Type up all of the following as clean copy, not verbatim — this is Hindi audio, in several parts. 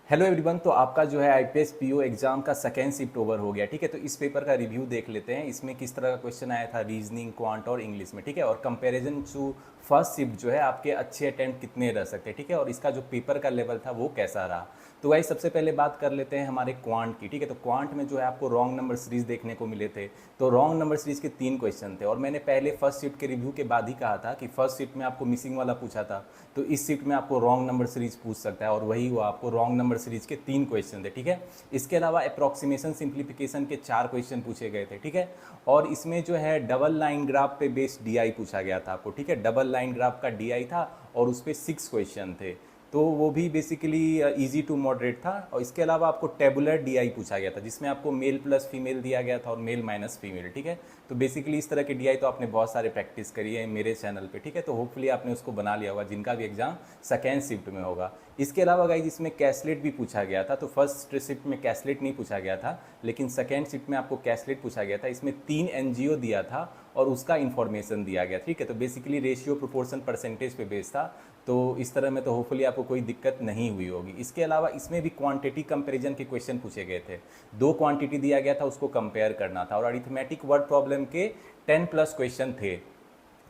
Hello everyone. तो आपका जो है आईपीएस पीओ एग्जाम का सेकेंड शिफ्ट ओवर हो गया, ठीक है। तो इस पेपर का रिव्यू देख लेते हैं, इसमें किस तरह का क्वेश्चन आया था रीजनिंग, क्वांट और इंग्लिश में, ठीक है। और कंपैरिजन टू फर्स्ट शिफ्ट जो है आपके अच्छे अटेम्प्ट कितने रह सकते हैं, ठीक है। और इसका जो पेपर का लेवल था वो कैसा रहा। तो भाई सबसे पहले बात कर लेते हैं हमारे क्वांट की, ठीक है। तो क्वांट में जो है आपको रॉन्ग नंबर सीरीज देखने को मिले थे। तो रॉन्ग नंबर सीरीज के 3 क्वेश्चन थे और मैंने पहले फर्स्ट शिफ्ट के रिव्यू के बाद ही कहा था कि फर्स्ट शिफ्ट में आपको मिसिंग वाला पूछा था, तो इस शिफ्ट में आपको रॉन्ग नंबर सीरीज पूछ सकता है। और वही हुआ, आपको रॉन्ग नंबर सीरीज के 3 क्वेश्चन थे, ठीक है। इसके अलावा अप्रॉक्सीमेशन सिंप्लीफिकेशन के 4 क्वेश्चन पूछे गए थे, ठीक है। और इसमें जो है डबल लाइन ग्राफ पे बेस्ड डीआई पूछा गया था आपको, ठीक है। डबल लाइन ग्राफ का डीआई था और उस पर 6 क्वेश्चन थे। तो वो भी बेसिकली इजी टू मॉडरेट था। और इसके अलावा आपको टेबुलर डीआई पूछा गया था, जिसमें आपको मेल प्लस फीमेल दिया गया था और मेल माइनस फीमेल, ठीक है। तो बेसिकली इस तरह के डीआई तो आपने बहुत सारे प्रैक्टिस करी है मेरे चैनल पे, ठीक है। तो होपफुली आपने उसको बना लिया होगा जिनका भी एग्जाम सेकेंड शिफ्ट में होगा। इसके अलावा गाइज इसमें कैसलेट भी पूछा गया था। तो फर्स्ट शिफ्ट में कैसलेट नहीं पूछा गया था, लेकिन सेकेंड शिफ्ट में आपको कैसलेट पूछा गया था। इसमें 3 एनजीओ दिया था और उसका इन्फॉर्मेशन दिया गया, ठीक है। तो बेसिकली रेशियो प्रोपोर्शन परसेंटेज पे बेस था। तो इस तरह में तो होपफुली आपको कोई दिक्कत नहीं हुई होगी। इसके अलावा इसमें भी क्वांटिटी कंपैरिजन के क्वेश्चन पूछे गए थे। 2 क्वांटिटी दिया गया था, उसको कंपेयर करना था। और अरिथमेटिक वर्ड प्रॉब्लम के 10 प्लस क्वेश्चन थे।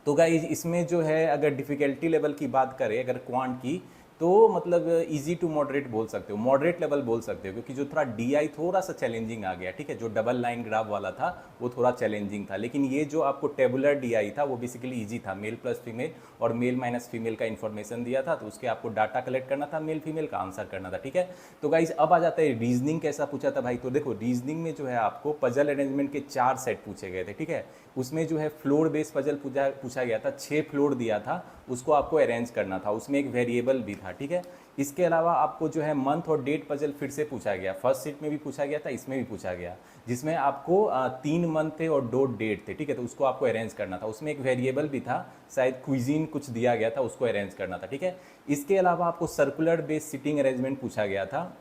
तो गाइज इसमें जो है अगर डिफ़िकल्टी लेवल की बात करें अगर क्वांट की, तो मतलब इजी टू मॉडरेट बोल सकते हो, मॉडरेट लेवल बोल सकते हो, क्योंकि जो थोड़ा डीआई थोड़ा सा चैलेंजिंग आ गया, ठीक है। जो डबल लाइन ग्राफ वाला था वो थोड़ा चैलेंजिंग था, लेकिन ये जो आपको टेबुलर डीआई था वो बेसिकली इजी था। मेल प्लस फीमेल और मेल माइनस फीमेल का इन्फॉर्मेशन दिया था, तो उसके आपको डाटा कलेक्ट करना था, मेल फीमेल का आंसर करना था, ठीक है। तो गाइज अब आ जाता है रीजनिंग कैसा पूछा था भाई। तो देखो रीजनिंग में जो है आपको पजल अरेंजमेंट के 4 सेट पूछे गए थे, ठीक है। उसमें जो है फ्लोर बेस पजल पूछा गया था, 6 फ्लोर दिया था, उसको आपको अरेंज करना था। उसमें एक वेरिएबल भी था, ठीक है। इसके अलावा आपको जो है मंथ और डेट पजल फिर से पूछा गया, फर्स्ट सीट में भी पूछा गया था, इसमें भी पूछा गया, जिसमें आपको 3 मंथ थे और 2 डेट थे, ठीक है। तो उसको आपको अरेंज करना था। उसमें एक वेरिएबल भी था, शायद क्विजीन कुछ दिया गया था, उसको अरेंज करना था, ठीक है। इसके अलावा आपको सर्कुलर बेस सिटिंग अरेंजमेंट पूछा गया था।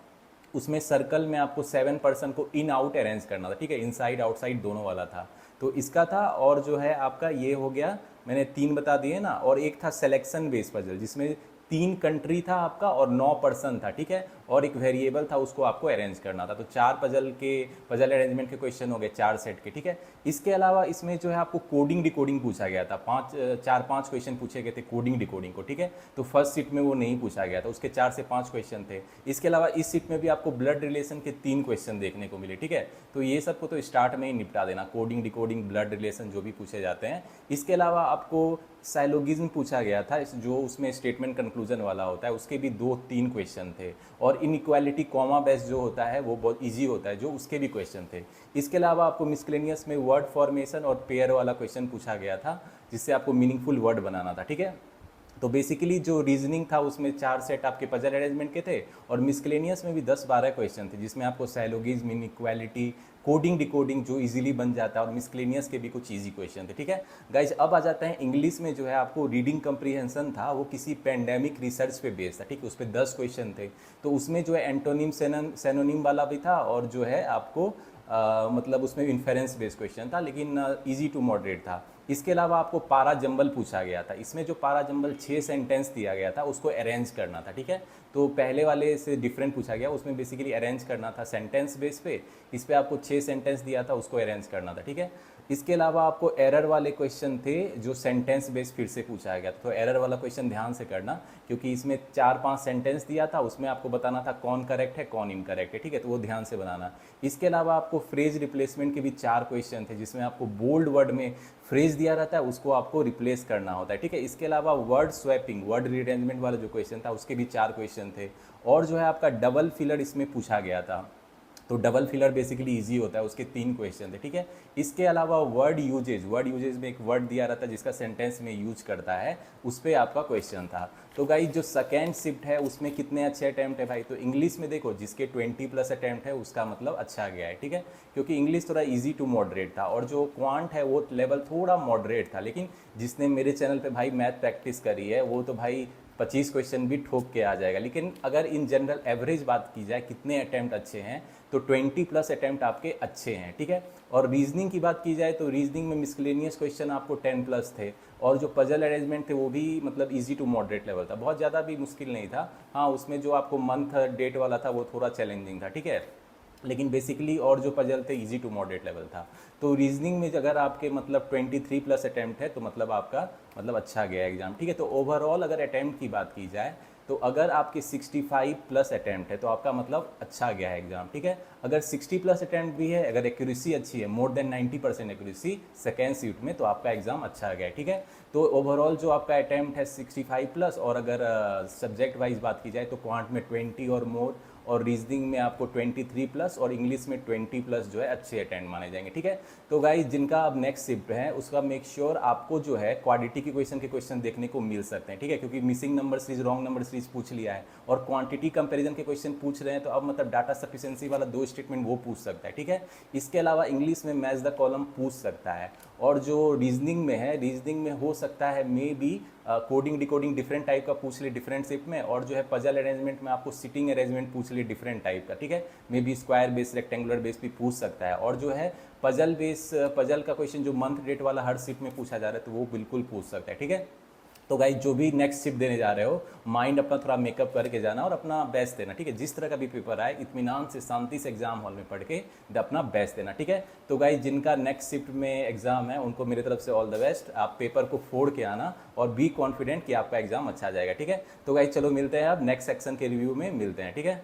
उसमें सर्कल में आपको 7 पर्सन को इन आउट अरेंज करना था, ठीक है। इनसाइड आउटसाइड दोनों वाला था, तो इसका था। और जो है आपका ये हो गया, मैंने 3 बता दिए ना। और एक था सिलेक्शन बेस पजल, जिसमें 3 कंट्री था आपका और 9 पर्सन था, ठीक है। और एक वेरिएबल था, उसको आपको अरेंज करना था। तो 4 पजल अरेंजमेंट के क्वेश्चन हो गए 4 सेट के, ठीक है। इसके अलावा इसमें जो है आपको कोडिंग डिकोडिंग पूछा गया था। 4-5 क्वेश्चन पूछे गए थे कोडिंग डिकोडिंग को, ठीक है। तो फर्स्ट शिफ्ट में वो नहीं पूछा गया था, उसके 4 से 5 क्वेश्चन थे। इसके अलावा इस शिफ्ट में भी आपको ब्लड रिलेशन के 3 क्वेश्चन देखने को मिले, ठीक है। तो ये सबको तो स्टार्ट में ही निपटा देना, कोडिंग डिकोडिंग ब्लड रिलेशन जो भी पूछे जाते हैं। इसके अलावा आपको साइलोगिज्म पूछा गया था, जो उसमें स्टेटमेंट कंक्लूजन वाला होता है, उसके भी 2-3 क्वेश्चन थे। और इनइक्वालिटी कॉमा बेस जो होता है वो बहुत इजी होता है, जो उसके भी क्वेश्चन थे। इसके अलावा आपको मिसलेनियस में वर्ड फॉर्मेशन और पेयर वाला क्वेश्चन पूछा गया था, जिससे आपको मीनिंगफुल वर्ड बनाना था, ठीक है। तो बेसिकली जो रीजनिंग था उसमें 4 सेट आपके पजल अरेंजमेंट के थे। और मिसलेनियस में भी 10-12 क्वेश्चन थे, जिसमें आपको साइलोगिज्म, इनइक्वालिटी, कोडिंग डिकोडिंग जो इजीली बन जाता है, और मिसलेनियस के भी कुछ इजी क्वेश्चन थे, ठीक है। गाइज अब आ जाता है इंग्लिश में। जो है आपको रीडिंग कंप्रीहेंशन था, वो किसी पेंडेमिक रिसर्च पे बेस्ड था, ठीक है। उस पर 10 क्वेश्चन थे। तो उसमें जो है एंटोनिम सेनोनिम वाला भी था, और जो है आपको मतलब उसमें इन्फेरेंस बेस्ड क्वेश्चन था, लेकिन इजी टू मॉडरेट था। इसके अलावा आपको पारा जंबल पूछा गया था। इसमें जो पारा जंबल 6 सेंटेंस दिया गया था, उसको अरेंज करना था, ठीक है। तो पहले वाले से डिफरेंट पूछा गया, उसमें बेसिकली अरेंज करना था सेंटेंस बेस पे। इस पे आपको 6 सेंटेंस दिया था, उसको अरेंज करना था, ठीक है। इसके अलावा आपको एरर वाले क्वेश्चन थे, जो सेंटेंस बेस फिर से पूछा गया था। तो एरर वाला क्वेश्चन ध्यान से करना, क्योंकि इसमें 4-5 सेंटेंस दिया था, उसमें आपको बताना था कौन करेक्ट है कौन इनकरेक्ट है, ठीक है। तो वो ध्यान से बनाना। इसके अलावा आपको फ्रेज रिप्लेसमेंट के भी 4 क्वेश्चन थे, जिसमें आपको बोल्ड वर्ड में फ्रेज दिया रहता है, उसको आपको रिप्लेस करना होता है, ठीक है। इसके अलावा वर्ड स्वैपिंग, वर्ड रीअरेंजमेंट वाला जो क्वेश्चन था, उसके भी 4 क्वेश्चन थे। और जो है आपका डबल फिलर इसमें पूछा गया था। तो डबल फिलर बेसिकली इजी होता है, उसके 3 क्वेश्चन थे, ठीक है। इसके अलावा वर्ड यूजेज में एक वर्ड दिया रहता है जिसका सेंटेंस में यूज करता है, उस पर आपका क्वेश्चन था। तो गाइस जो सेकेंड शिफ्ट है उसमें कितने अच्छे अटैम्प्ट है भाई। तो इंग्लिश में देखो, जिसके 20 प्लस अटैम्प्ट है उसका मतलब अच्छा गया है, ठीक है। क्योंकि इंग्लिश थोड़ा इजी टू मॉडरेट था, और जो क्वांट है वो लेवल थोड़ा मॉडरेट था। लेकिन जिसने मेरे चैनल पे भाई मैथ प्रैक्टिस करी है, वो तो भाई 25 क्वेश्चन भी ठोक के आ जाएगा। लेकिन अगर इन जनरल एवरेज बात की जाए कितने अटैम्प्ट अच्छे हैं, तो 20 प्लस अटैम्प्ट आपके अच्छे हैं, ठीक है। और रीजनिंग की बात की जाए तो रीजनिंग में मिसलेनियस क्वेश्चन आपको 10 प्लस थे, और जो पजल अरेंजमेंट थे वो भी मतलब इजी टू मॉडरेट लेवल था, बहुत ज़्यादा भी मुश्किल नहीं था। हाँ, उसमें जो आपको मंथ डेट वाला था वो थोड़ा चैलेंजिंग था, ठीक है। लेकिन बेसिकली और जो पजल थे इजी टू मॉडरेट लेवल था। तो रीजनिंग में अगर आपके मतलब 23 प्लस अटैम्प्ट है तो मतलब आपका मतलब अच्छा गया एग्जाम, ठीक है। तो ओवरऑल अगर अटैम्प्ट की बात की जाए तो अगर आपके 65 प्लस अटैम्प्ट है तो आपका मतलब अच्छा गया है एग्जाम, ठीक है। अगर 60 प्लस अटैम्प्ट भी है, अगर एक्यूरेसी अच्छी है, more than 90% accuracy second shift में, तो आपका एग्जाम अच्छा गया है, ठीक है। तो ओवरऑल जो आपका अटैम्प्ट है 65 प्लस, और अगर सब्जेक्ट वाइज बात की जाए तो क्वांट में 20 और मोर, और रीजनिंग में आपको 23 प्लस, और इंग्लिश में 20 प्लस जो है अच्छे अटेंड माने जाएंगे, ठीक है। तो गाइज जिनका अब नेक्स्ट शिफ्ट है उसका मेक श्योर आपको जो है क्वांटिटी के क्वेश्चन देखने को मिल सकते हैं, ठीक है, क्योंकि missing number series, wrong number series पूछ लिया है, और क्वांटिटी कंपैरिजन के क्वेश्चन पूछ रहे हैं, तो अब मतलब डाटा सफिशिएंसी वाला 2 स्टेटमेंट वो पूछ सकता है, ठीक है। इसके अलावा इंग्लिश में मैच द कॉलम पूछ सकता है, और जो रीजनिंग में है, रीजनिंग में हो सकता है may be coding decoding different type का पूछ ले डिफरेंट शिफ्ट में, और जो है पजल अरेंजमेंट में आपको सिटिंग अरेंजमेंट पूछ ले डिफरेंट टाइप का, ठीक है। May be square base, rectangular base भी पूछ सकता है, और जो है पजल बेस, पजल का क्वेश्चन जो मंथ डेट वाला हर शिफ्ट में पूछा जा रहा है तो वो बिल्कुल पूछ सकता है, ठीक है। तो गाइज जो भी नेक्स्ट शिफ्ट देने जा रहे हो, माइंड अपना थोड़ा मेकअप करके जाना और अपना बेस्ट देना, ठीक है। जिस तरह का भी पेपर आए इत्मीनान से, शांति से एग्जाम हॉल में पढ़ के अपना बेस्ट देना, ठीक है। तो गाइज जिनका नेक्स्ट शिफ्ट में एग्जाम है उनको मेरी तरफ से ऑल द बेस्ट। आप पेपर को फोड़ के आना और बी कॉन्फिडेंट कि आपका एग्जाम अच्छा जाएगा, ठीक है। तो गाइज चलो मिलते हैं, अब नेक्स्ट सेक्शन के रिव्यू में मिलते हैं, ठीक है।